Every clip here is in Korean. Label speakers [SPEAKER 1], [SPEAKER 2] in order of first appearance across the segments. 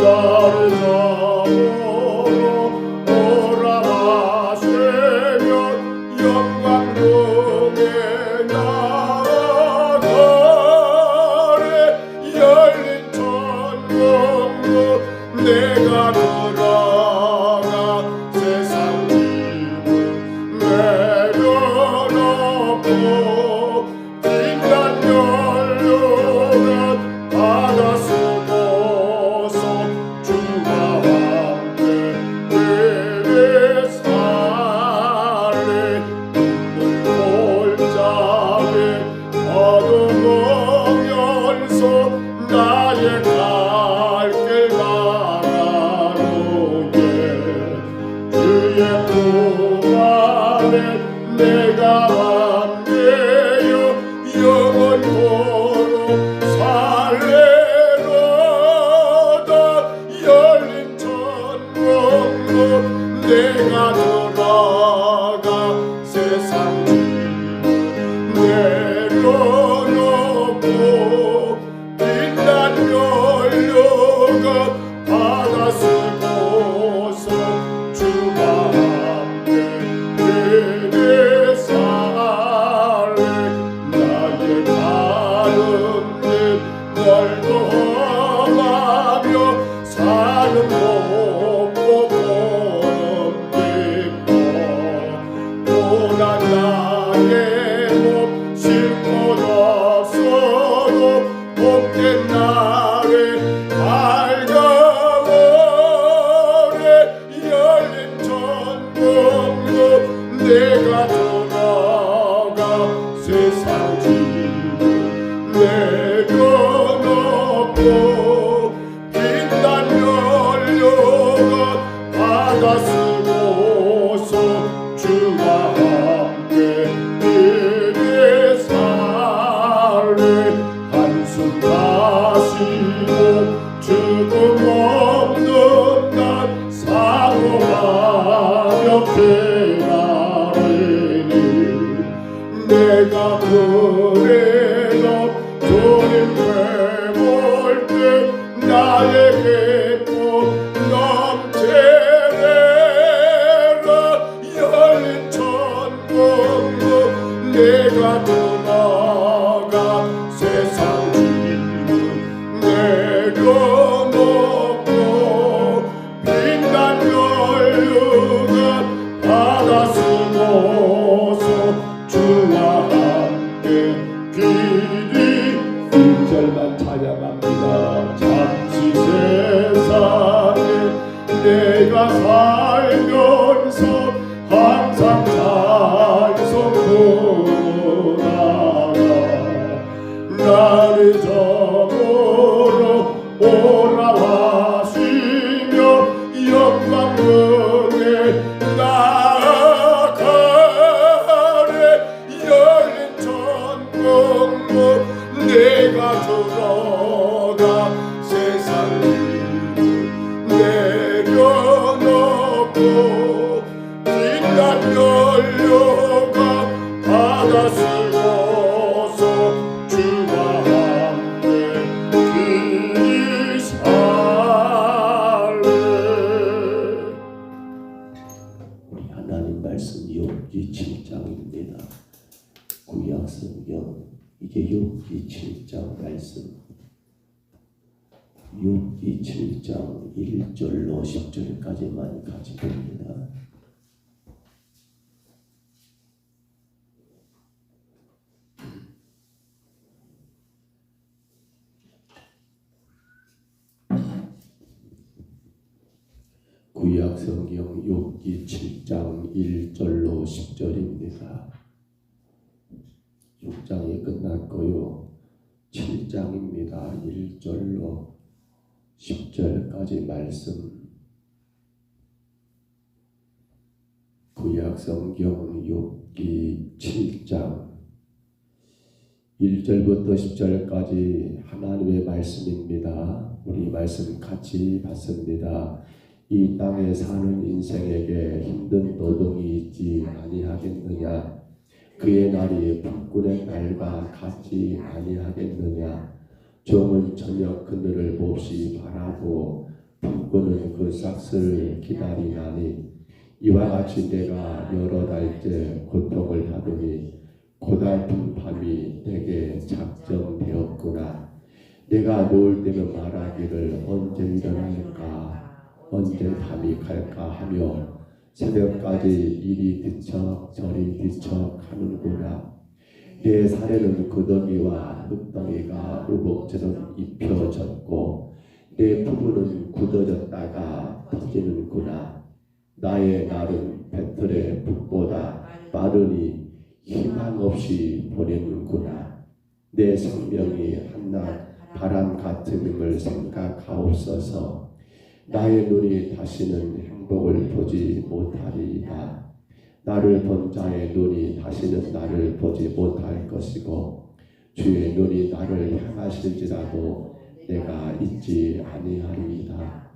[SPEAKER 1] 나를 잡으러 오라 하시면 영광중에 나아가리. 열린 천국으로 내가 돌아가 세상 짐을 내려놓고 빛난 연료가 바다 쓰고서 주와 함께 내내 살리. 눈물 골짜기 어두우면서 나의 갈 길 가라로에 주의 품 안에 내가 안되어 영원토록 살리로다. 열린 천국으로 내가 돌아가 세상 짐을 내려놓고 빛난 연료가 바다 쓰고서 주와 함께 내내 살리. 나의 가름들 멀고 험하며 사는 곱고 보름 깊어. 고난 나의 몸 쉴 곳 없어도 복된 날에 밝아오리. 열린 천국으로 내가 돌아가 세상 짐을 내려놓고 빛난 연료가 바다 쓰고서 주와 함께 내내 살리. 한숨 마시고 죽음 없는 날 사고하며 피나리니. 내가 그래도 주님 뵈볼 때 나의 기쁨 넘치리라. 열린 천국으로 내가 돌아가 세상 짐을 내려놓고 빛난 연료가 바다 쓰고서 주와 함께 길이. 1절만 찬양합니다. 잠시 세상에 내가 살면서 항상 찬송 부르다가 나를 저물어 오라 하시며 영광중에 나아가리. 열린 천국으로 내가 들어가 세상 짐을 내려놓고 빛난 연료가 바다 쓰고서 주와 함께 길이 살리.
[SPEAKER 2] 우리 하나님 말씀 욥기 7장입니다. 구약 성경 이제 욥기 7장 말씀. 욥기 7장 1절로 10절까지만 같이 봅니다. 구약 성경 욥기 7장 1절로 10절입니다. 6장이 끝났고요. 7장입니다. 1절로 10절까지 말씀. 구약 성경 욥기 7장 1절부터 10절까지 하나님의 말씀입니다. 우리 말씀 같이 받습니다. 이 땅에 사는 인생에게 힘든 노동이 있지 아니하겠느냐? 그의 날이 북군의 날과 같지 아니하겠느냐? 종은 저녁 그늘을 몹시 바라고 품고는 그 싹을 기다리나니 이와 같이 내가 여러 달째 고통을 받으니 고달픈 밤이 내게 작정되었구나. 내가 누울 때면 말하기를 언제 일어날까 언제 밤이 갈까 하며 새벽까지 이리 뒤척 저리 뒤척 하는구나. 내 살에는 구더기와 흙덩이가 우복처럼 입혀졌고 내 부부는 굳어졌다가 터지는구나. 나의 날은 배틀의 북보다 빠르니 희망 없이 보내는구나. 내 생명이 한낱 바람 같음을 생각하옵소서. 나의 눈이 다시는 행복을 보지 못하리이다. 나를 본 자의 눈이 다시는 나를 보지 못할 것이고 주의 눈이 나를 향하실지라도 내가 잊지 아니하리이다.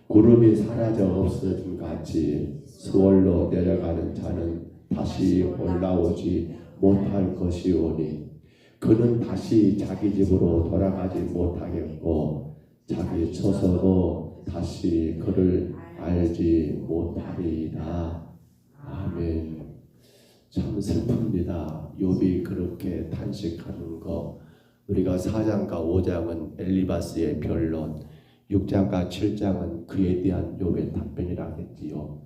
[SPEAKER 2] 구름이 사라져 없어짐 같이 수월로 내려가는 자는 다시 올라오지 못할 것이오니 그는 다시 자기 집으로 돌아가지 못하겠고 자기 처소도 다시 그를 알지 못하리이다. 아멘. 참 슬픕니다. 욥이 그렇게 탄식하는 거. 우리가 4장과 5장은 엘리바스의 변론, 6장과 7장은 그에 대한 욥의 답변이라겠지요.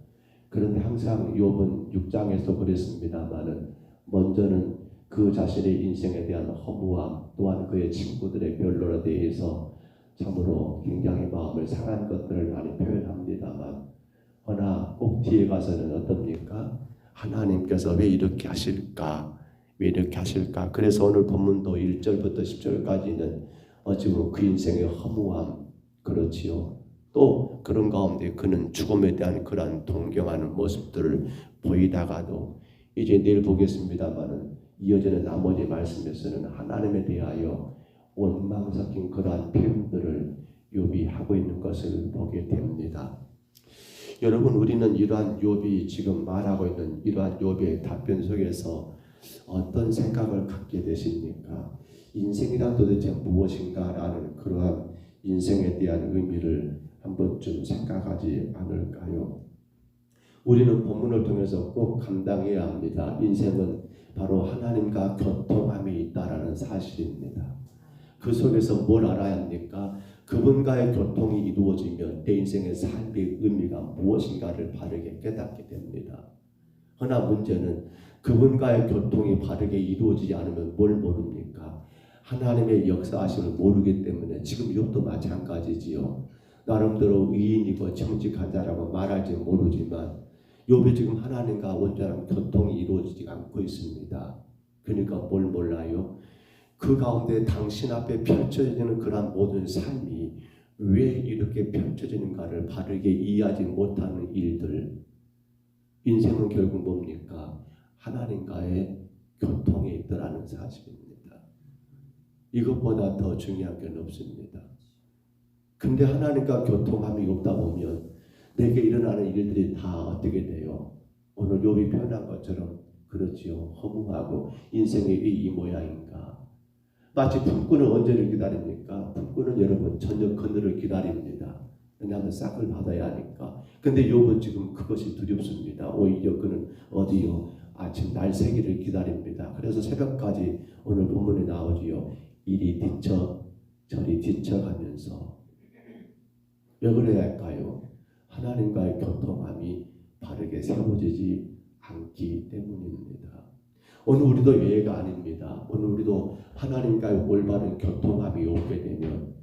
[SPEAKER 2] 그런데 항상 욥은 6장에서 그랬습니다마는 먼저는 그 자신의 인생에 대한 허무함, 또한 그의 친구들의 변론에 대해서 참으로 굉장히 마음을 상한 것들을 많이 표현합니다만, 허나 꼭 뒤에 가서는 어떻습니까? 하나님께서 왜 이렇게 하실까? 왜 이렇게 하실까? 그래서 오늘 본문도 1절부터 10절까지는 어찌 보면 그 인생의 허무함, 그렇지요. 또 그런 가운데 그는 죽음에 대한 그러한 동경하는 모습들을 보이다가도 이제 내일 보겠습니다마는 이어지는 나머지 말씀에서는 하나님에 대하여 원망 섞인 그러한 표현들을 욥이 하고 있는 것을 보게 됩니다. 여러분, 우리는 이러한 욥이 지금 말하고 있는 이러한 욥의 답변 속에서 어떤 생각을 갖게 되십니까? 인생이란 도대체 무엇인가라는 그러한 인생에 대한 의미를 한 번쯤 생각하지 않을까요? 우리는 본문을 통해서 꼭 감당해야 합니다. 인생은 바로 하나님과 교통함이 있다라는 사실입니다. 그 속에서 뭘 알아야 합니까? 그분과의 교통이 이루어지면 내 인생의 삶의 의미가 무엇인가를 바르게 깨닫게 됩니다. 그러나 문제는 그분과의 교통이 바르게 이루어지지 않으면 뭘 모릅니까? 하나님의 역사하심을 모르기 때문에 지금 욥도 마찬가지지요. 나름대로 의인이고 정직한 자라고 말할지 모르지만 욥이 지금 하나님과 온전한 교통이 이루어지지 않고 있습니다. 그러니까 뭘 몰라요? 그 가운데 당신 앞에 펼쳐지는 그러한 모든 삶이 왜 이렇게 펼쳐지는가를 바르게 이해하지 못하는 일들. 인생은 결국 뭡니까? 하나님과의 교통에 있더라는 사실입니다. 이것보다 더 중요한 건 없습니다. 근데 하나님과 교통함이 없다 보면 내게 일어나는 일들이 다 어떻게 돼요? 오늘 욥이 표현한 것처럼 그렇지요. 허무하고 인생의 이 모양인가. 마치 품꾼은 언제를 기다립니까? 품꾼은 여러분 저녁 그늘을 기다립니다. 왜냐하면 싹을 받아야 하니까. 근데 욥은 지금 그것이 두렵습니다. 오히려 그는 어디요? 아침 날새기를 기다립니다. 그래서 새벽까지 오늘 본문에 나오지요. 이리 뒤척 저리 뒤척하면서. 왜 그래야 할까요? 하나님과의 교통함이 바르게 세워지지 않기 때문입니다. 오늘 우리도 예외가 아닙니다. 오늘 우리도 하나님과의 올바른 교통함이 오게 되면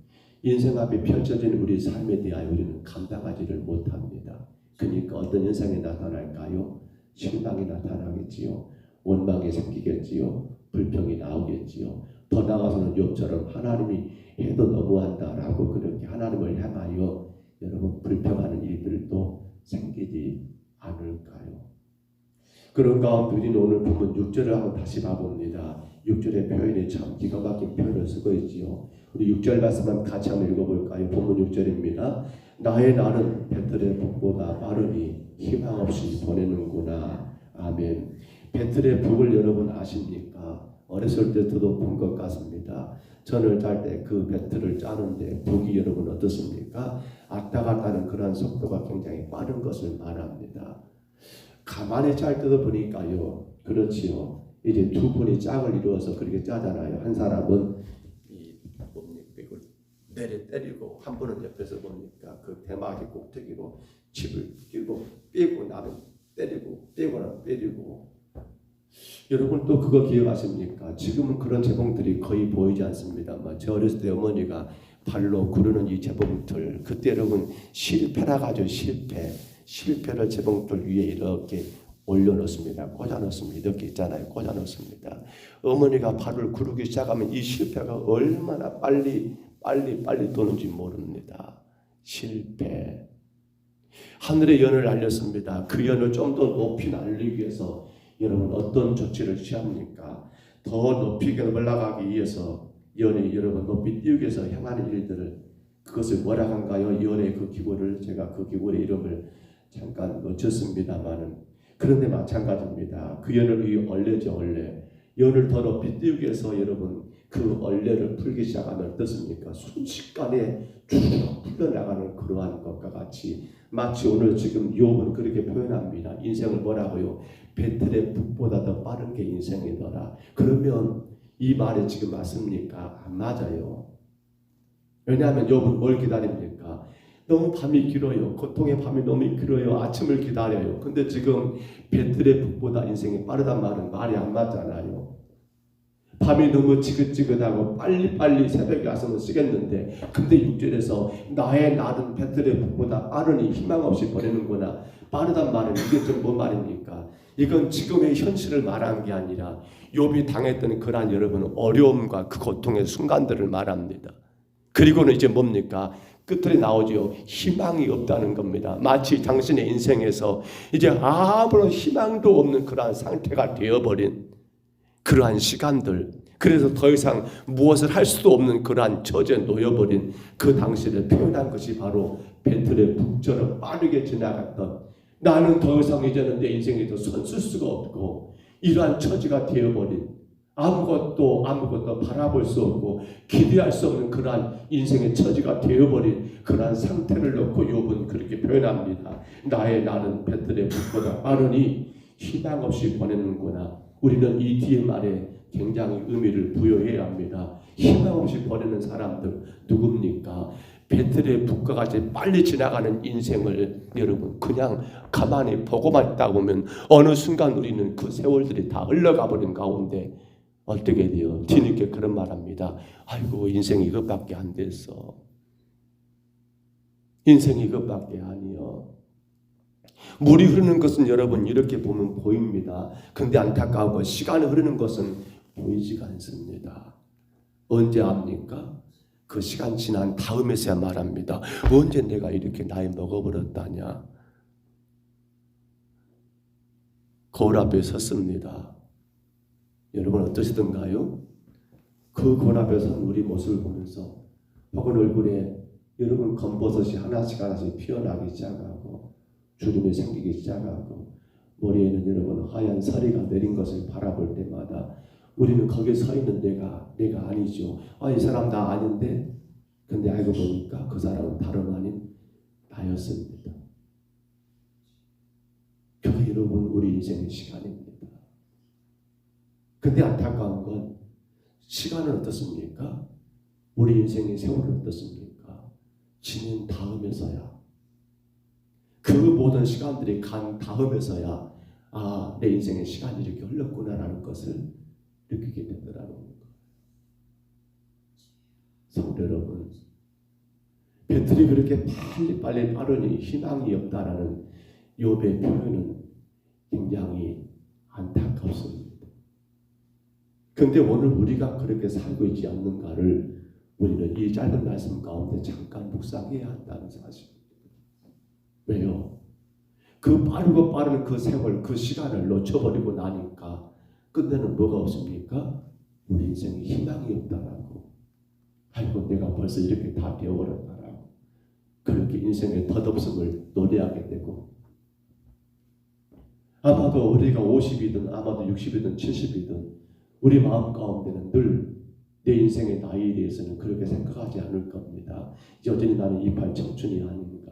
[SPEAKER 2] 인생 앞에 펼쳐진 우리 삶에 대하여 우리는 감당하지를 못합니다. 그러니까 어떤 현상이 나타날까요? 실망이 나타나겠지요. 원망이 생기겠지요. 불평이 나오겠지요. 더 나아가서는 욥처럼 하나님이 해도 너무한다라고 그렇게 하나님을 향하여 여러분 불평하는 일들도 생기지 않을까요? 그런 가운데 우리는 오늘 보면 6절을 한번 다시 봐봅니다. 6절의 표현이 참 기가 막힌 표현을 쓰고 있지요. 우리 6절 말씀만 같이 한번 읽어볼까요? 본문 6절입니다. 나의 날은 배틀의 북보다 빠르니 희망 없이 보내는구나. 아멘. 배틀의 북을 여러분 아십니까? 어렸을 때 저도 본 것 같습니다. 전을 짤 때 그 배틀을 짜는데 북이 여러분 어떻습니까? 왔다 갔다 하는 그런 속도가 굉장히 빠른 것을 말합니다. 가만히 잘 뜯어보니까요. 그렇지요. 이제 두 분이 짝을 이루어서 그렇게 짜잖아요. 한 사람은 이 뭡니까 이걸 내려 때리고 한 분은 옆에서 뭡니까 그 대마기 꼭대기로 칩을 끼고 빼고 나면 때리고 빼고는 때리고. 여러분 또 그거 기억하십니까? 지금은 그런 재봉틀이 거의 보이지 않습니다만 저 어렸을 때 어머니가 발로 구르는 이 재봉틀, 그때 여러분 실패라 가지고 실패를 재봉틀 위에 이렇게 올려놓습니다. 꽂아놓습니다. 이렇게 있잖아요. 꽂아놓습니다. 어머니가 발을 구르기 시작하면 이 실패가 얼마나 빨리 도는지 모릅니다. 실패. 하늘의 연을 알렸습니다. 그 연을 좀 더 높이 날리기 위해서 여러분 어떤 조치를 취합니까? 더 높이 올라가기 위해서 연이 여러분 높이 띄우기 위해서 행하는 일들을 그것을 뭐라 한가요? 연의 그 기구를 제가 그 기구의 이름을 잠깐 놓쳤습니다만은 그런데 마찬가지입니다. 그 연을 이 얼레죠 얼레. 연을 더 높이 띄우기 위해서 여러분 그 얼레를 풀기 시작하면 어떻습니까? 순식간에 쭉 풀려나가는 그러한 것과 같이 마치 오늘 지금 욥은 그렇게 표현합니다. 인생을 뭐라고요? 배틀의 북보다 더 빠른 게 인생이더라. 그러면 이 말이 지금 맞습니까? 안 맞아요. 왜냐하면 욥은 뭘 기다립니까? 너무 밤이 길어요. 고통의 밤이 너무 길어요. 아침을 기다려요. 근데 지금 배틀의 북보다 인생이 빠르단 말은 말이 안 맞잖아요. 밤이 너무 지긋지긋하고 빨리 새벽에 와서는 쓰겠는데 근데 6절에서 나의 날은 배틀의 북보다 빠르니 희망 없이 버리는구나. 빠르단 말은 이게 좀 뭐 말입니까? 이건 지금의 현실을 말한 게 아니라 욥이 당했던 그러한 여러분 어려움과 그 고통의 순간들을 말합니다. 그리고는 이제 뭡니까? 끝들이 나오죠. 희망이 없다는 겁니다. 마치 당신의 인생에서 이제 아무런 희망도 없는 그러한 상태가 되어버린 그러한 시간들, 그래서 더 이상 무엇을 할 수도 없는 그러한 처지에 놓여버린 그 당시를 표현한 것이 바로 배틀의 북처럼 빠르게 지나갔던, 나는 더 이상 이제는 내 인생에서 손쓸 수가 없고 이러한 처지가 되어버린, 아무것도 바라볼 수 없고 기대할 수 없는 그러한 인생의 처지가 되어버린 그러한 상태를 놓고 욥은 그렇게 표현합니다. 나의 날은 배틀의 북보다 빠르니 희망 없이 보내는구나. 우리는 이 뒤에 말에 굉장히 의미를 부여해야 합니다. 희망 없이 보내는 사람들 누굽니까? 배틀의 북과 같이 빨리 지나가는 인생을 여러분 그냥 가만히 보고만 있다 보면 어느 순간 우리는 그 세월들이 다 흘러가 버린 가운데 어떻게 돼요? 뒤늦게 그런 말합니다. 아이고 인생이 이것밖에 안 됐어. 인생이 이것밖에 아니요. 물이 흐르는 것은 여러분 이렇게 보면 보입니다. 근데 안타까운 건 시간이 흐르는 것은 보이지가 않습니다. 언제 압니까? 그 시간 지난 다음에서야 말합니다. 언제 내가 이렇게 나이 먹어버렸다냐. 거울 앞에 섰습니다. 여러분 어떠시던가요? 그 거울 앞에 선 우리 모습을 보면서 혹은 얼굴에 여러분 검버섯이 하나씩 피어나기 시작하고 주름이 생기기 시작하고 머리에는 여러분 하얀 서리가 내린 것을 바라볼 때마다 우리는 거기에 서 있는 내가 아니죠. 이 사람 나 아닌데, 근데 알고 보니까 그 사람은 다름 아닌 나였습니다. 그게 여러분 우리 인생의 시간입니다. 근데 안타까운 건 시간은 어떻습니까? 우리 인생의 세월은 어떻습니까? 지낸 다음에서야, 그 모든 시간들이 간 다음에서야 내 인생의 시간이 이렇게 흘렀구나라는 것을 느끼게 되더라는 거예요. 성도 여러분, 배틀이 그렇게 빨리 빠르니 희망이 없다라는 욥의 표현은 굉장히 안타깝습니다. 그런데 오늘 우리가 그렇게 살고 있지 않는가를 우리는 이 짧은 말씀 가운데 잠깐 묵상해야 한다는 사실입니다. 왜요? 그 빠르고 빠른 그 세월, 그 시간을 놓쳐버리고 나니까 끝내는 뭐가 없습니까? 우리 인생에 희망이 없다라고. 아이고 내가 벌써 이렇게 다 되어버렸다라고. 그렇게 인생의 덧없음을 노래하게 되고, 아마도 우리가 50이든 아마도 60이든 70이든 우리 마음 가운데는 늘 내 인생의 나이에 대해서는 그렇게 생각하지 않을 겁니다. 여전히 나는 28 청춘이 아닌가.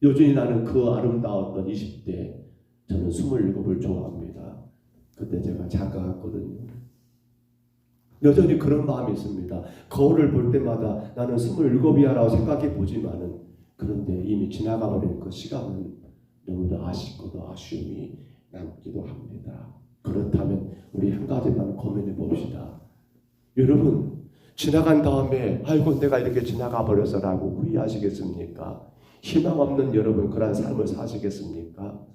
[SPEAKER 2] 여전히 나는 그 아름다웠던 20대, 저는 27을 좋아합니다. 그때 제가 작가 같거든요. 여전히 그런 마음이 있습니다. 거울을 볼 때마다 나는 27이야라고 생각해 보지만은, 그런데 이미 지나가 버린 그 시간은 너무도 아쉽고도 아쉬움이 남기도 합니다. 그렇다면 우리 한 가지만 고민해 봅시다. 여러분, 지나간 다음에 아이고 내가 이렇게 지나가 버려서라고 후회하시겠습니까? 희망 없는 여러분 그런 삶을 사시겠습니까?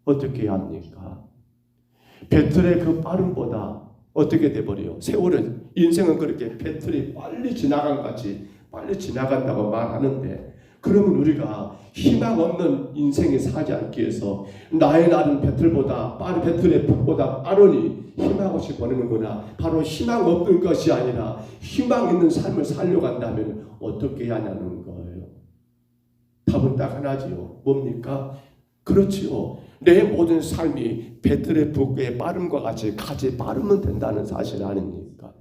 [SPEAKER 2] 어떻게 해야 합니까? 배틀의 그 빠름보다 어떻게 돼버려요? 세월은, 인생은 그렇게 배틀이 빨리 지나간 같이 빨리 지나간다고 말하는데, 그러면 우리가 희망 없는 인생에 사지 않기 위해서 나의 나는 배틀보다 배틀의 폭보다 빠르니 희망 없이 보내는구나. 바로 희망 없는 것이 아니라 희망 있는 삶을 살려고 한다면 어떻게 해야 하냐는 거예요. 답은 딱 하나지요. 뭡니까? 그렇지요. 내 모든 삶이 배틀의 북의 빠름과 같이 빠르면 된다는 사실 아닙니까?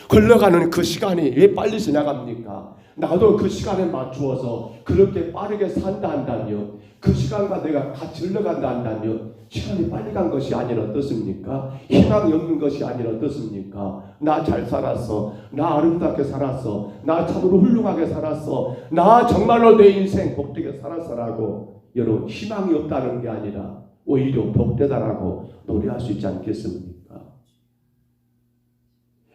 [SPEAKER 2] 흘러가는 그 시간이 왜 빨리 지나갑니까? 나도 그 시간에 맞추어서 그렇게 빠르게 산다 한다면, 그 시간과 내가 같이 흘러간다 한다면 시간이 빨리 간 것이 아니라 어떻습니까? 희망이 없는 것이 아니라 어떻습니까? 나 잘 살았어. 나 아름답게 살았어. 나 참으로 훌륭하게 살았어. 나 정말로 내 인생 복되게 살았어라고 여러분 희망이 없다는 게 아니라 오히려 복되다라고 노래할 수 있지 않겠습니까?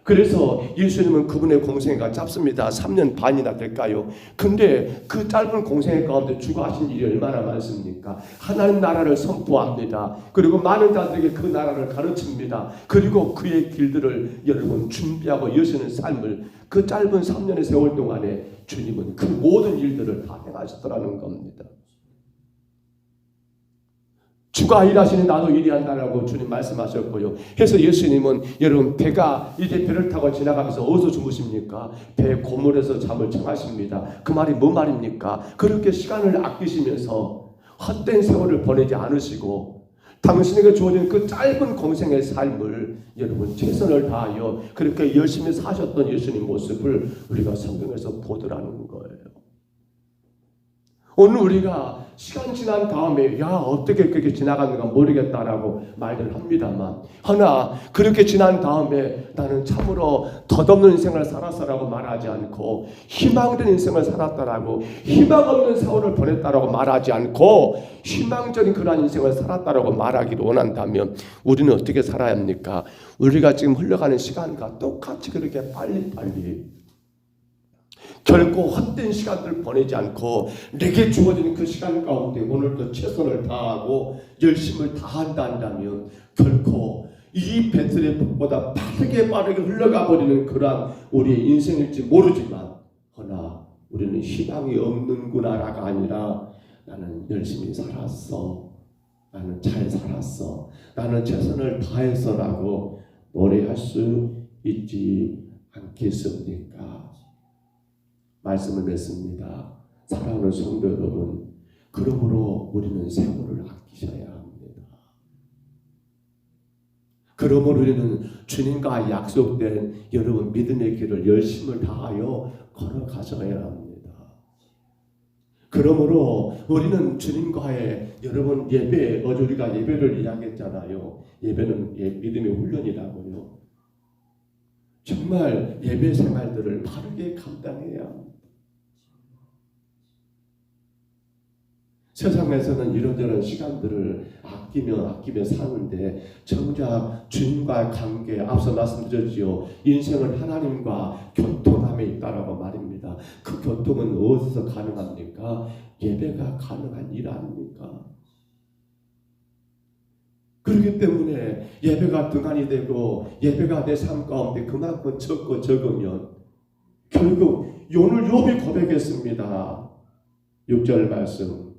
[SPEAKER 2] 그래서 예수님은 그분의 공생애가 짧습니다. 3년 반이나 될까요? 근데 그 짧은 공생애 가운데 주가 하신 일이 얼마나 많습니까? 하나님 나라를 선포합니다. 그리고 많은 자들에게 그 나라를 가르칩니다. 그리고 그의 길들을 여러분 준비하고 여시는 삶을 그 짧은 3년의 세월 동안에 주님은 그 모든 일들을 다 행하셨더라는 겁니다. 주가 일하시니 나도 일해한다라고 주님 말씀하셨고요. 그래서 예수님은 여러분 배가 이제 배를 타고 지나가면서 어디서 주무십니까? 배 고물에서 잠을 청하십니다. 그 말이 뭐 말입니까? 그렇게 시간을 아끼시면서 헛된 세월을 보내지 않으시고 당신에게 주어진 그 짧은 공생의 삶을 여러분 최선을 다하여 그렇게 열심히 사셨던 예수님 모습을 우리가 성경에서 보더라는 거예요. 오늘 우리가 시간 지난 다음에 어떻게 그렇게 지나갔는가 모르겠다라고 말들 합니다만, 하나 그렇게 지난 다음에 나는 참으로 덧없는 인생을 살았어라고 말하지 않고 희망된 인생을 살았다라고, 희망 없는 세월을 보냈다라고 말하지 않고 희망적인 그러한 인생을 살았다라고 말하기를 원한다면 우리는 어떻게 살아야 합니까? 우리가 지금 흘러가는 시간과 똑같이 그렇게 빨리빨리 결코 헛된 시간들을 보내지 않고 내게 주어진 그 시간 가운데 오늘도 최선을 다하고 열심을 다한다 한다면 결코 이 배틀의 북보다 빠르게 흘러가 버리는 그러한 우리의 인생일지 모르지만, 허나 우리는 희망이 없는구나라가 아니라 나는 열심히 살았어, 나는 잘 살았어, 나는 최선을 다해서라고 노래할 수 있지 않겠습니까? 말씀을 맺습니다. 사랑하는 성도 여러분, 그러므로 우리는 세월을 아끼셔야 합니다. 그러므로 우리는 주님과 약속된 여러분 믿음의 길을 열심을 다하여 걸어가셔야 합니다. 그러므로 우리는 주님과의 여러분 예배, 어제 우리가 예배를 이야기했잖아요. 예배는 믿음의 훈련이라고요. 정말 예배 생활들을 바르게 감당해야 합니다. 세상에서는 이런저런 시간들을 아끼며 사는데 정작 주님과의 관계, 앞서 말씀드렸지요. 인생은 하나님과 교통함에 있다라고 말입니다. 그 교통은 어디서 가능합니까? 예배가 가능한 일 아닙니까? 그렇기 때문에 예배가 등한이 되고 예배가 내 삶 가운데 그만큼 적으면 결국 오늘 욥이 고백했습니다. 6절 말씀,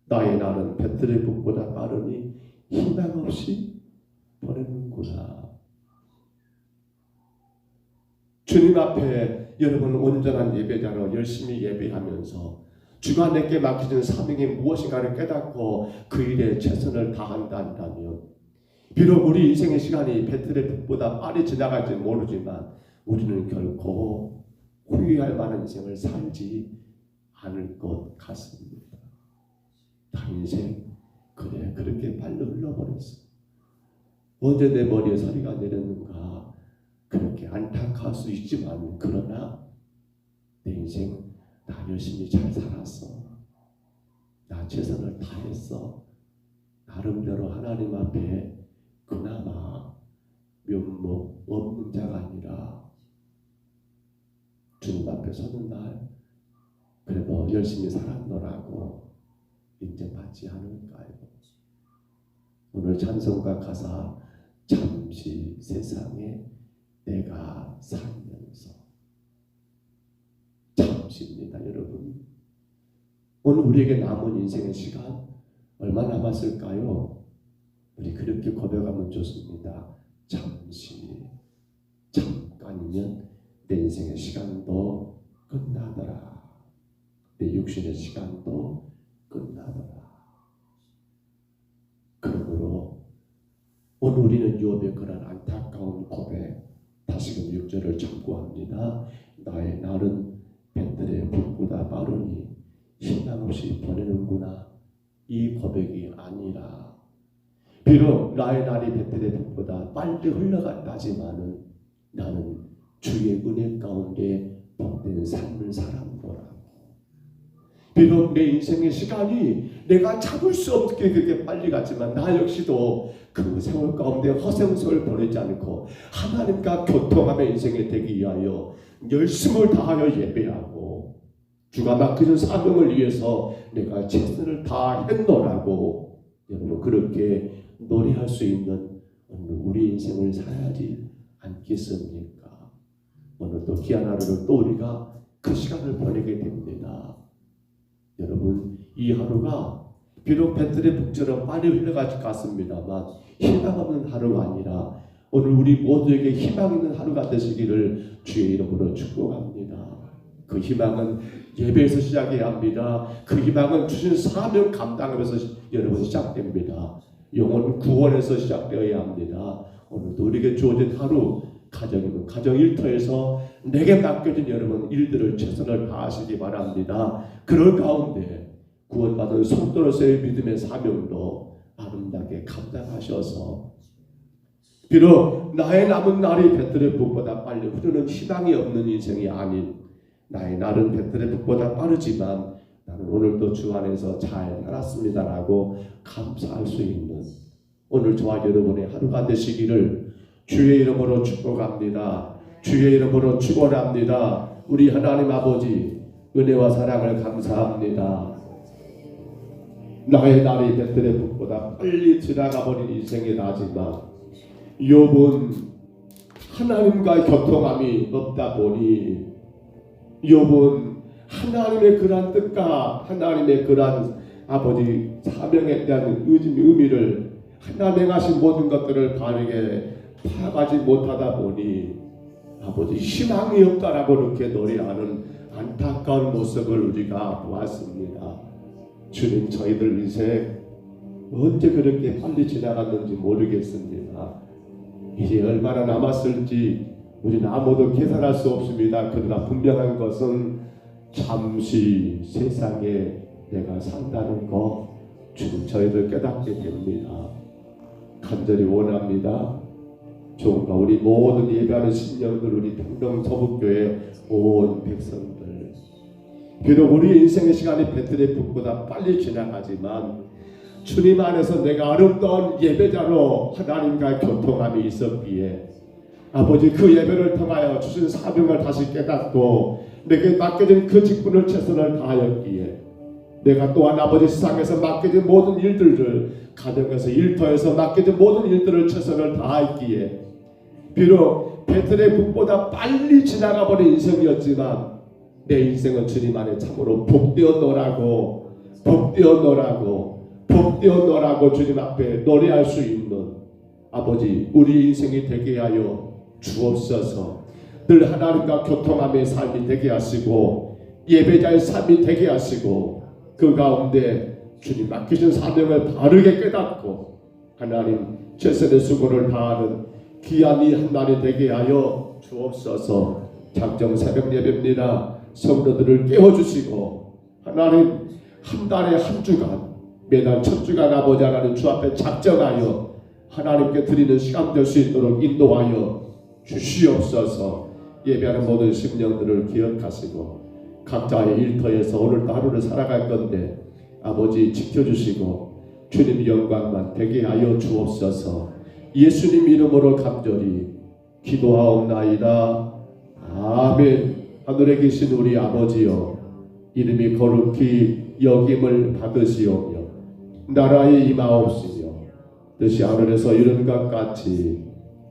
[SPEAKER 2] 나의 날은 배틀의 북보다 빠르니 희망 없이 보내는구나. 주님 앞에 여러분 온전한 예배자로 열심히 예배하면서 주가 내게 맡기신 사명이 무엇인가를 깨닫고 그 일에 최선을 다한다 한다면, 비록 우리 인생의 시간이 배틀의 북보다 빨리 지나갈지 모르지만 우리는 결코 후회할 만한 인생을 살지 않을 것 같습니다. 다 인생 그래 그렇게 발로 흘러버렸어. 언제 내 머리에 소리가 내렸는가 그렇게 안타까울 수 있지만 그러나 내 인생 나 열심히 잘 살았어. 나 최선을 다했어. 나름대로 하나님 앞에 그나마 면목 없는 자가 아니라 주님 앞에 서는 날 그래도 열심히 살았노라고 인정받지 않을까요? 오늘 찬송가 가사 잠시 세상에 내가 살면서 잠시입니다 여러분. 오늘 우리에게 남은 인생의 시간 얼마 남았을까요? 우리 그렇게 고백하면 좋습니다. 잠시 잠깐이면 내 인생의 시간도 끝나더라. 내 육신의 시간도 끝나더라. 그러므로 오늘 우리는 욥의 그런 안타까운 고백 다시금 6절을 참고합니다. 나의 날은 뱃들의 북보다 빠르니 희망 없이 보내는구나. 이 고백이 아니라 비록 나의 날이 뱃들의 북보다 빨리 흘러간다지만은 나는 주의 은혜 가운데 복된 삶을 살았노라. 비록 내 인생의 시간이 내가 잡을 수 없게 그렇게 빨리 갔지만 나 역시도 그 세월 가운데 허생세월 보내지 않고 하나님과 교통하며 인생에 되기 위하여 열심을 다하여 예배하고 주가 맡겨준 사명을 위해서 내가 최선을 다했노라고 여러분 그렇게 노래할 수 있는 우리 인생을 살아야지 않겠습니까? 오늘도 귀한 하루를 또 우리가 그 시간을 보내게 됩니다. 여러분 이 하루가 비록 배틀의 북처럼 빨리 흘러갈 것 같습니다만 희망 없는 하루가 아니라 오늘 우리 모두에게 희망 있는 하루가 되시기를 주의 이름으로 축복합니다. 그 희망은 예배에서 시작해야 합니다. 그 희망은 주신 사명 감당하면서 여러분 시작됩니다. 영혼 구원에서 시작되어야 합니다. 오늘도 우리에게 주어진 하루 가정이면 가정 일터에서 내게 맡겨진 여러분 일들을 최선을 다하시기 바랍니다. 그럴 가운데 구원받은 성도로서의 믿음의 사명도 아름답게 감당하셔서 비록 나의 남은 날이 배틀의 북보다 빨리 흐르는 희망이 없는 인생이 아닌 나의 날은 배틀의 북보다 빠르지만 나는 오늘도 주 안에서 잘 살았습니다라고 감사할 수 있는 오늘 저와 여러분의 하루가 되시기를 주의 이름으로 축복합니다. 주의 이름으로 축원합니다. 우리 하나님 아버지 은혜와 사랑을 감사합니다. 나의 날이 배틀의 북보다 빨리 지나가버린 인생이 나지만 욥은 하나님과 교통함이 없다 보니 욥은 하나님의 그러한 뜻과 하나님의 그러한 아버지 사명에 대한 의미를 하나님 행하신 모든 것들을 바르게 파악하지 못하다 보니 아버지 희망이 없다라고 이렇게 노래하는 안타까운 모습을 우리가 보았습니다. 주님 저희들 인생 언제 그렇게 빨리 지나갔는지 모르겠습니다. 이제 얼마나 남았을지 우리는 아무도 계산할 수 없습니다. 그러나 분명한 것은 잠시 세상에 내가 산다는 거 주님 저희들 깨닫게 됩니다. 간절히 원합니다. 조금과 우리 모든 예배하는 신령들 우리 평동 서북교회 온 백성들 비록 우리 인생의 시간이 배틀의 북보다 빨리 지나가지만 주님 안에서 내가 아름다운 예배자로 하나님과 교통함이 있었기에 아버지 그 예배를 통하여 주신 사명을 다시 깨닫고 내게 맡겨진 그 직분을 최선을 다하였기에 내가 또한 아버지 세상에서 맡겨진 모든 일들을 가정에서 일터에서 맡겨진 모든 일들을 최선을 다했기에 비록 배틀의 북보다 빨리 지나가버린 인생이었지만 내 인생은 주님 안에 참으로 복되었노라고 주님 앞에 노래할 수 있는 아버지 우리 인생이 되게 하여 주옵소서. 늘 하나님과 교통함의 삶이 되게 하시고 예배자의 삶이 되게 하시고 그 가운데 주님 맡기신 사명을 바르게 깨닫고 하나님 최선의 수고를 다하는 귀한 이 한 날이 되게 하여 주옵소서. 작정 새벽 예배입니다. 성도들을 깨워주시고 하나님 한 달에 한 주간 매달 첫 주간 아버지 하나님 주 앞에 작정하여 하나님께 드리는 시간 될 수 있도록 인도하여 주시옵소서. 예배하는 모든 심령들을 기억하시고 각자의 일터에서 오늘도 하루를 살아갈 건데 아버지 지켜주시고 주님 영광만 되게 하여 주옵소서. 예수님 이름으로 간절히 기도하옵나이다. 아멘. 하늘에 계신 우리 아버지여, 이름이 거룩히 여김을 받으시오며 나라의 임하옵시며 뜻이 하늘에서 이룬 것 같이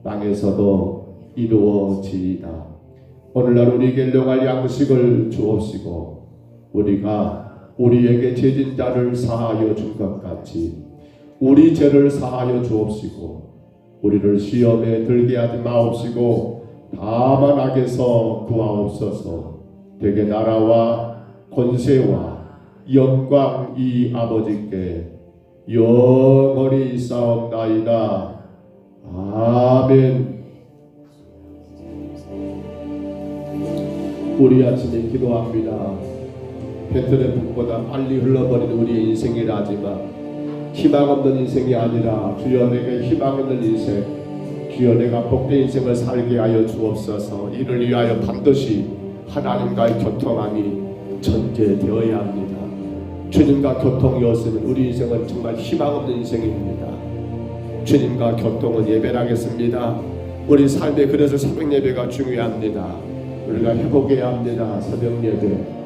[SPEAKER 2] 땅에서도 이루어지이다. 오늘날 우리에게 일용할 양식을 주옵시고 우리가 우리에게 죄진 자를 사하여 준 것 같이 우리 죄를 사하여 주옵시고 우리를 시험에 들게 하지 마옵시고 다만 악에서 구하옵소서. 대개 나라와 권세와 영광이 아버지께 영원히 있사옵나이다. 아멘. 우리 아침에 기도합니다. 베틀레헴보다 빨리 흘러버리는 우리의 인생이라 하지만 희망 없는 인생이 아니라 주여 내게 희망 있는 인생, 주여 내가 복된 인생을 살게 하여 주옵소서. 이를 위하여 반드시 하나님과의 교통함이 전제되어야 합니다. 주님과 교통이 없으면 우리 인생은 정말 희망 없는 인생입니다. 주님과 교통은 예배하겠습니다. 우리 삶에 그래서 새벽 예배가 중요합니다. 우리가 회복해야 합니다. 새벽 예배.